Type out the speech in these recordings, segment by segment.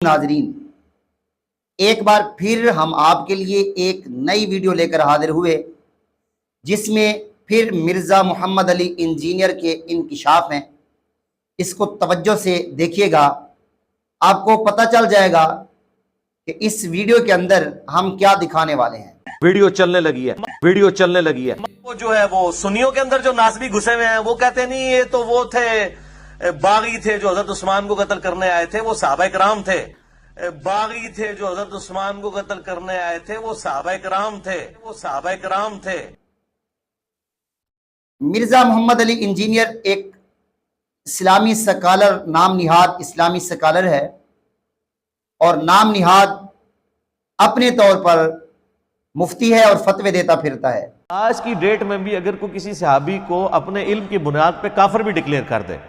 नाजरीन, एक बार फिर हम आपके लिए एक नई वीडियो लेकर हाजिर हुए जिसमें फिर मिर्ज़ा मोहम्मद अली इंजीनियर के इंकिशाफ हैं। इसको तवज्जो से देखिएगा, आपको पता चल जाएगा कि इस वीडियो के अंदर हम क्या दिखाने वाले हैं। वीडियो चलने लगी है। वो जो है वो सुन्नियों के अंदर जो नासबी घुसे हुए हैं वो कहते नहीं ये तो वो थे बागी थे जो हजरत उस्मान को कत्ल करने आए थे, वो सहाबा कराम थे। बागी थे जो हजरत उस्मान को कत्ल करने आए थे, वो सहाबा कराम थे। मिर्ज़ा मोहम्मद अली इंजीनियर एक इस्लामी स्कॉलर, नाम निहाद इस्लामी स्कॉलर है और नाम निहाद अपने तौर पर मुफ्ती है और फतवे देता फिरता है। आज की डेट में भी अगर कोई किसी सहाबी को अपने इल्म की बुनियाद पे काफिर भी डिक्लेयर कर दे,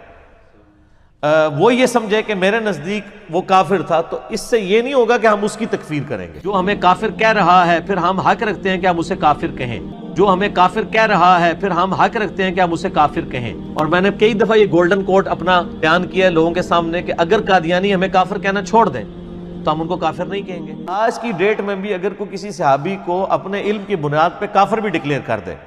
वो ये समझे कि मेरे नजदीक वो काफिर था, तो इससे ये नहीं होगा कि हम उसकी तकफीर करेंगे। जो हमें काफिर कह रहा है फिर हम हक रखते हैं कि हम उसे काफिर कहें। जो हमें काफिर कह रहा है फिर हम हक रखते हैं कि हम उसे काफिर कहें। और मैंने कई दफा ये गोल्डन कोट अपना बयान किया है लोगों के सामने कि अगर कादियानी हमें काफिर कहना छोड़ दें तो हम उनको काफिर नहीं कहेंगे। आज की डेट में भी अगर कोई किसी सहाबी को अपने इल्म की बुनियाद पे काफिर भी डिक्लेयर कर दे,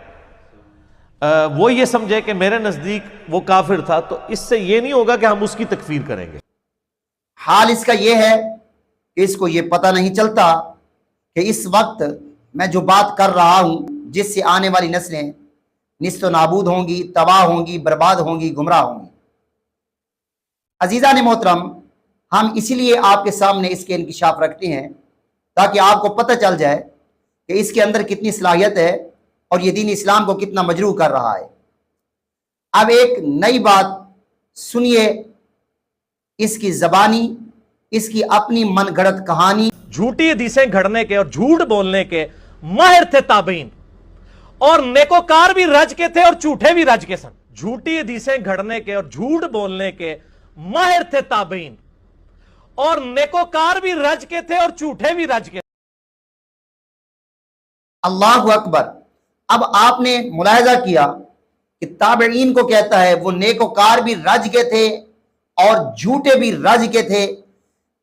वो ये समझे कि मेरे नजदीक वो काफिर था, तो इससे ये नहीं होगा कि हम उसकी तकफीर करेंगे। हाल इसका ये है कि इसको ये पता नहीं चलता कि इस वक्त मैं जो बात कर रहा हूं जिससे आने वाली नस्लें निस्तो नाबूद होंगी, तबाह होंगी, बर्बाद होंगी, गुमराह होंगी। अजीज़ान मोहतरम, हम इसीलिए आपके सामने इसके इंकिशाफ रखते हैं ताकि आपको पता चल जाए कि इसके अंदर कितनी सलाहियत है और ये दीन इस्लाम को कितना मजरूह कर रहा है। अब एक नई बात सुनिए, इसकी ज़बानी, इसकी अपनी मनगढ़ंत कहानी। झूठी हदीसें घड़ने के और झूठ बोलने के माहिर थे ताबीन, और नेकोकार भी रज के थे और झूठे भी रज के सन। झूठी हदीसें घड़ने के और झूठ बोलने के माहिर थे ताबीन, और नेकोकार भी रज के थे और झूठे भी रज के। अल्लाहु अकबर। अब आपने मुलाहिजा किया कि ताबईन को कहता है वो नेकोकार भी रज के थे और झूठे भी रज के थे।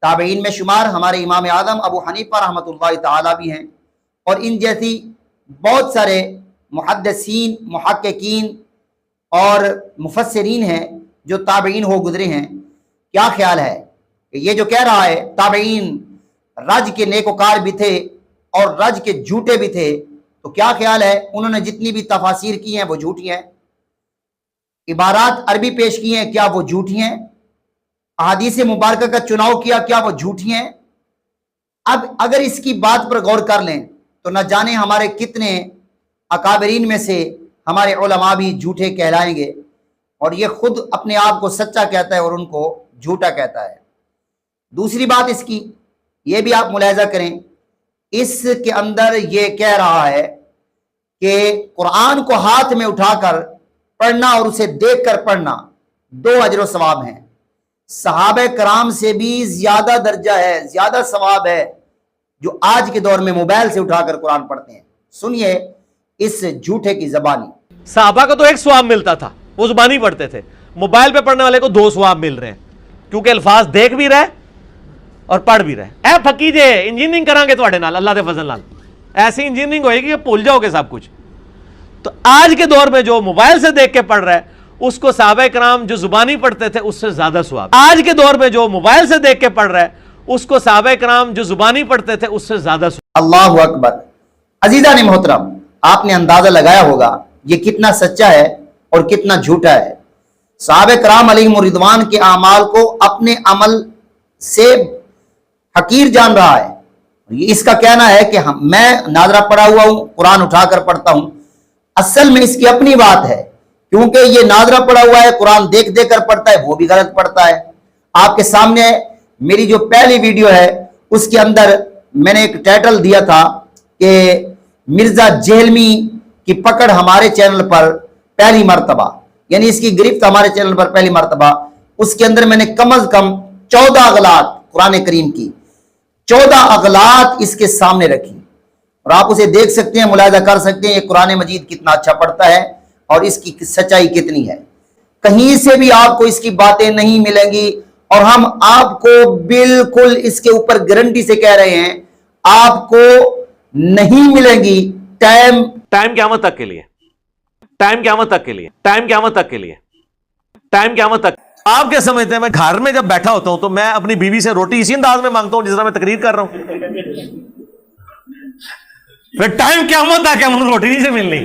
ताबईन में शुमार हमारे इमाम आदम अबू हनीफा रहमतुल्लाह ताला भी हैं, और इन जैसी बहुत सारे मुहद्दिसीन, मुहक्किकीन और मुफस्सिरीन हैं जो ताबईन हो गुजरे हैं। क्या ख्याल है कि ये जो कह रहा है ताबईन रज के नेकोकार भी थे और रज के झूठे भी थे, तो क्या ख्याल है उन्होंने जितनी भी तफासिर की हैं वो झूठी हैं, इबारात अरबी पेश की हैं क्या वो झूठी हैं, अहादीस मुबारक का चुनाव किया क्या वो झूठी हैं। अब अगर इसकी बात पर गौर कर लें तो न जाने हमारे कितने अकाबरीन में से हमारे उलमा भी झूठे कहलाएंगे, और ये खुद अपने आप को सच्चा कहता है और उनको झूठा कहता है। दूसरी बात इसकी ये भी आप मुलाहिजा करें, इसके अंदर ये कह रहा है कि कुरान को हाथ में उठाकर पढ़ना और उसे देखकर पढ़ना दो अजर सवाब हैं। सहाबे कराम से भी ज्यादा दर्जा है, ज्यादा सवाब है जो आज के दौर में मोबाइल से उठाकर कुरान पढ़ते हैं। सुनिए इस झूठे की ज़बानी। सहाबा को तो एक सवाब मिलता था, वो ज़ुबानी पढ़ते थे। मोबाइल पे पढ़ने वाले को दो सवाब मिल रहे हैं, क्योंकि अल्फाज देख भी रहे और पढ़ भी रहे। ए फकी जे इंजीनियरिंग करांगे तुहाडे नाल, अल्लाह दे फजल नाल ऐसी इंजीनियरिंग होएगी कि भूल जाओगे सब कुछ। तो आज के दौर में जो मोबाइल से देख के पढ़ रहा है उसको सहाबा कराम जो जुबानी पढ़ते थे उससे ज्यादा सवाब। आज के दौर में जो मोबाइल से देख के पढ़ रहा है उसको सहाबा कराम जो जुबानी पढ़ते थे उससे ज्यादा सवाब। अल्लाहु अकबर। अजीज़ान मोहतरम, आपने अंदाजा लगाया होगा ये कितना सच्चा है और कितना झूठा है। सहाबा कराम अलैहिम रिदवान के अमाल को अपने अमल से हकीर जान रहा है। इसका कहना है कि मैं नाजरा पढ़ा हुआ हूं, कुरान उठाकर पढ़ता हूं। असल में इसकी अपनी बात है, क्योंकि ये नाजरा पढ़ा हुआ है, कुरान देख देख कर पढ़ता है, वो भी गलत पढ़ता है। आपके सामने मेरी जो पहली वीडियो है उसके अंदर मैंने एक टाइटल दिया था कि मिर्जा जेहलमी की पकड़ हमारे चैनल पर पहली मर्तबा, यानी इसकी गिरफ्त हमारे चैनल पर पहली मर्तबा। उसके अंदर मैंने कम अज कम 14 अगलात कुरान करीम की 14 अगलात इसके सामने रखी, और आप उसे देख सकते हैं, मुलाहिजा कर सकते हैं ये कुरान मजीद कितना अच्छा पढ़ता है और इसकी सच्चाई कितनी है। कहीं से भी आपको इसकी बातें नहीं मिलेंगी اور ہم آپ کو بالکل اس کے اوپر گارنٹی سے کہہ رہے ہیں آپ کو نہیں ملیں گی ٹائم قیامت تک کے لیے، ٹائم قیامت تک کے لیے، ٹائم قیامت تک کے لیے، ٹائم قیامت تک۔ آپ کیا سمجھتے ہیں میں گھر میں جب بیٹھا ہوتا ہوں تو میں اپنی بیوی سے روٹی اسی انداز میں مانگتا ہوں جس طرح میں تقریر کر رہا ہوں؟ پھر ٹائم قیامت تک ہے، مجھے روٹی نہیں سے ملنی۔